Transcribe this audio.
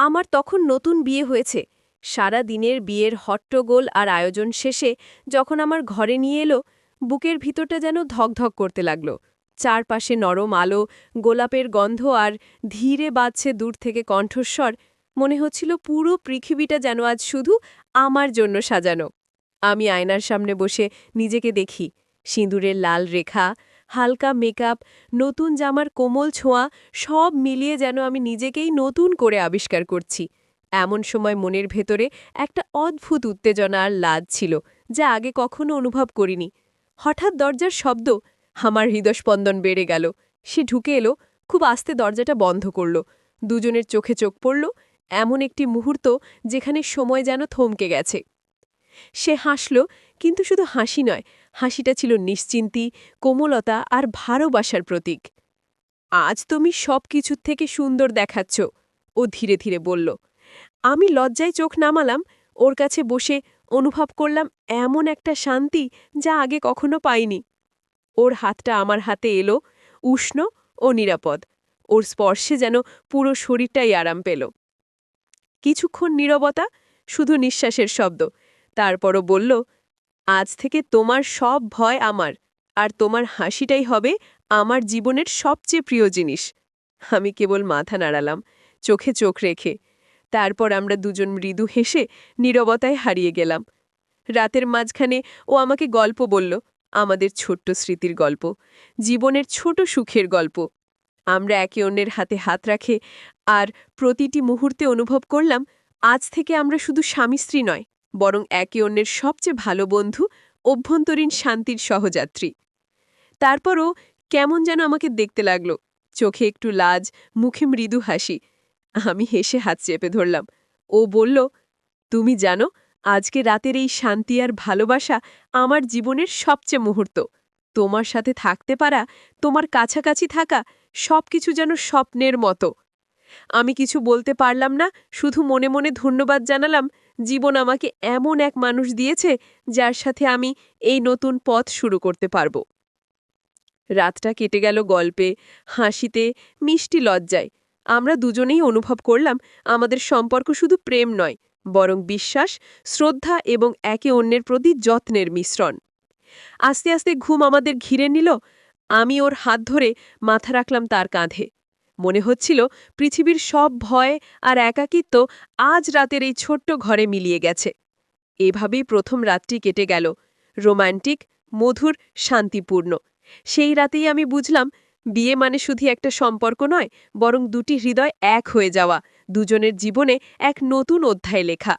আমার তখন নতুন বিয়ে হয়েছে। সারা দিনের বিয়ের হট্টগোল আর আয়োজন শেষে যখন আমার ঘরে নিয়ে এলো, বুকের ভিতরটা যেন ধকধক করতে লাগল। চারপাশে নরম আলো, গোলাপের গন্ধ আর ধীরে বাজছে দূর থেকে কণ্ঠস্বর। মনে হচ্ছিল পুরো পৃথিবীটা যেন আজ শুধু আমার জন্য সাজানো। আমি আয়নার সামনে বসে নিজেকে দেখি। সিঁদুরের লাল রেখা, হালকা মেকআপ, নতুন জামার কোমল ছোঁয়া, সব মিলিয়ে যেন আমি নিজেকেই নতুন করে আবিষ্কার করছি। এমন সময় মনের ভেতরে একটা অদ্ভুত উত্তেজনা আর লাজ ছিল, যা আগে কখনো অনুভব করিনি। হঠাৎ দরজার শব্দ, আমার হৃদস্পন্দন বেড়ে গেল। সে ঢুকে এলো, খুব আস্তে দরজাটা বন্ধ করল। দুজনের চোখে চোখ পড়ল, এমন একটি মুহূর্ত যেখানে সময় যেন থমকে গেছে। সে হাসল, কিন্তু শুধু হাসি নয়, হাসিটা ছিল নিশ্চিন্তি, কোমলতা আর ভালোবাসার প্রতীক। আজ তুমি সব কিছুর থেকে সুন্দর দেখাচ্ছ, ও ধীরে ধীরে বলল। আমি লজ্জায় চোখ নামালাম। ওর কাছে বসে অনুভব করলাম এমন একটা শান্তি যা আগে কখনো পাইনি। ওর হাতটা আমার হাতে এলো, উষ্ণ ও নিরাপদ। ওর স্পর্শে যেন পুরো শরীরটাই আরাম পেল। কিছুক্ষণ নীরবতা, শুধু নিঃশ্বাসের শব্দ। তারপরও বলল, আজ থেকে তোমার সব ভয় আমার, আর তোমার হাসিটাই হবে আমার জীবনের সবচেয়ে প্রিয় জিনিস। আমি কেবল মাথা নাড়ালাম, চোখে চোখ রেখে। তারপর আমরা দুজন মৃদু হেসে নীরবতায় হারিয়ে গেলাম। রাতের মাঝখানে ও আমাকে গল্প বলল, আমাদের ছোট্ট স্মৃতির গল্প, জীবনের ছোট সুখের গল্প। আমরা একে অন্যের হাতে হাত রাখে আর প্রতিটি মুহূর্তে অনুভব করলাম, আজ থেকে আমরা শুধু স্বামী স্ত্রী নয়, বরং একে অন্যের সবচেয়ে ভালো বন্ধু, অভ্যন্তরীণ শান্তির সহযাত্রী। তারপরও কেমন যেন আমাকে দেখতে লাগল, চোখে একটু লাজ, মুখে মৃদু হাসি। আমি হেসে হাত চেপে ধরলাম। ও বলল, তুমি জানো, আজকে রাতের এই শান্তি আর ভালোবাসা আমার জীবনের সবচেয়ে মুহূর্ত। তোমার সাথে থাকতে পারা, তোমার কাছাকাছি থাকা, সবকিছু যেন স্বপ্নের মতো। আমি কিছু বলতে পারলাম না, শুধু মনে মনে ধন্যবাদ জানালাম। জীবন আমাকে এমন এক মানুষ দিয়েছে যার সাথে আমি এই নতুন পথ শুরু করতে পারব। রাতটা কেটে গেল গল্পে, হাসিতে, মিষ্টি লজ্জায়। আমরা দুজনেই অনুভব করলাম আমাদের সম্পর্ক শুধু প্রেম নয়, বরং বিশ্বাস, শ্রদ্ধা এবং একে অন্যের প্রতি যত্নের মিশ্রণ। আস্তে আস্তে ঘুম আমাদের ঘিরে নিল। আমি ওর হাত ধরে মাথা রাখলাম তার কাঁধে। মনে হচ্ছিল পৃথিবীর সব ভয় আর একাকিত্ব আজ রাতের এই ছোট্ট ঘরে মিলিয়ে গেছে। এভাবেই প্রথম রাতটি কেটে গেল, রোমান্টিক, মধুর, শান্তিপূর্ণ। সেই রাতেই আমি বুঝলাম, বিয়ে মানে শুধু একটা সম্পর্ক নয়, বরং দুটি হৃদয় এক হয়ে যাওয়া, দুজনের জীবনে এক নতুন অধ্যায় লেখা।